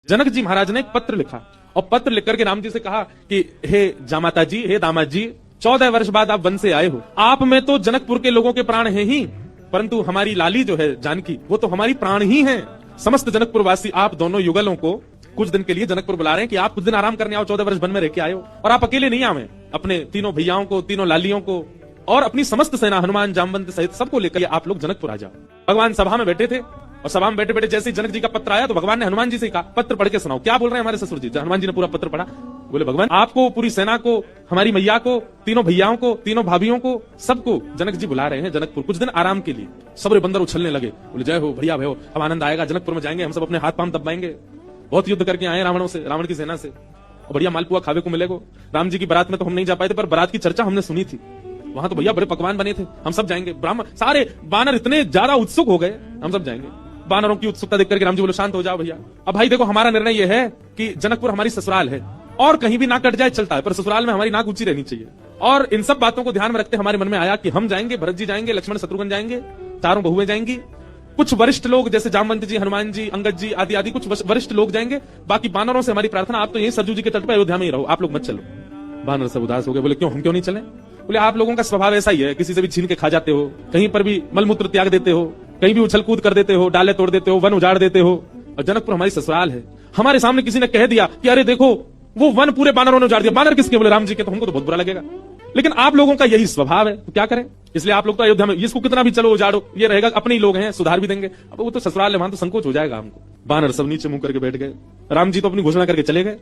जनक जी महाराज ने एक पत्र लिखा और पत्र लिख करके राम जी से कहा कि हे जामाता जी, हे दामाद जी, 14 वर्ष बाद आप वन से आए हो। आप में तो जनकपुर के लोगों के प्राण हैं ही, परंतु हमारी लाली जो है जानकी, वो तो हमारी प्राण ही है। समस्त जनकपुर वासी आप दोनों युगलों को कुछ दिन के लिए जनकपुर बुला रहे हैं कि आप कुछ दिन आराम करने आओ, 14 वर्ष वन में रह के आए हो। और आप अकेले नहीं आवे, अपने तीनों भैयाओं को, तीनों लालियों को और अपनी समस्त सेना हनुमान जामवंत सहित सबको लेकर आप लोग जनकपुर आ जाओ। भगवान सभा में बैठे थे और सभा में बैठे बैठे जैसे ही जनक जी का पत्र आया तो भगवान ने हनुमान जी से कहा, पत्र पढ़ के सुनाओ। क्या बोल रहे हैं हमारे ससुर जी? हनुमान जी ने पूरा पत्र पढ़ा। बोले भगवान, आपको, पूरी सेना को, हमारी मैया को, तीनों भैयाओं को, तीनों भाभियों को, सबको जनक जी बुला रहे हैं जनकपुर कुछ दिन आराम के लिए। सबरे बंदर उछलने लगे, बोले जय हो, बढ़िया भयो, अब आनंद आएगा, जनकपुर में जाएंगे, हम सब अपने हाथ पांव दबाएंगे। बहुत युद्ध करके आए रावणों से, रावण की सेना से, और बढ़िया मालपुआ खावे को मिलेगा। राम जी की बारात में तो हम नहीं जा पाए थे, पर बारात की चर्चा हमने सुनी थी। वहां तो भैया बड़े पकवान बने थे, हम सब जाएंगे। ब्राह्मण सारे बानर इतने ज्यादा उत्सुक हो गए, हम सब जाएंगे। बानरों की उत्सुकता देख करके राम जी बोले शांत हो जाओ भैया। अब भाई देखो, हमारा निर्णय यह है कि जनकपुर हमारी ससुराल है और कहीं भी नाक कट जाए चलता है, पर ससुराल में हमारी नाक ऊंची रहनी चाहिए। और इन सब बातों को ध्यान में रखते हमारे मन में आया कि हम जाएंगे, भरत जी जाएंगे, लक्ष्मण शत्रुघ्न जाएंगे, चारों बहुएं जाएंगी, कुछ वरिष्ठ लोग जैसे जामवंत जी, हनुमान जी, अंगद जी आदि आदि कुछ वरिष्ठ लोग जाएंगे। बाकी बानरों से हमारी प्रार्थना, आप तो यही सरजू जी के तट पर अयोध्या में ही रहो, आप लोग मत चलो। बानर सब उदास हो गए, बोले क्यों, हम क्यों नहीं चले? बोले आप लोगों का स्वभाव ऐसा ही है, किसी से भी छीन के खा जाते हो, कहीं पर भी मलमूत्र त्याग देते हो, कहीं भी उछल कूद कर देते हो, डाले तोड़ देते हो, वन उजाड़ देते हो। और जनकपुर हमारी ससुराल है। हमारे सामने किसी ने कह दिया कि अरे देखो वो वन पूरे बानरों ने उजाड़ दिया। बानर किसके? बोले राम जी के। तो हमको तो बहुत बुरा लगेगा, लेकिन आप लोगों का यही स्वभाव है, तो क्या करें? इसलिए आप लोग तो अयोध्या में, इसको कितना भी चलो उजाड़ो, ये रहेगा, अपने ही लोग हैं, सुधार भी देंगे। अब वो तो ससुराल है, वहां तो संकोच हो जाएगा हमको। बानर सब नीचे मुंह करके बैठ गए। राम जी तो अपनी घोषणा करके चले गए।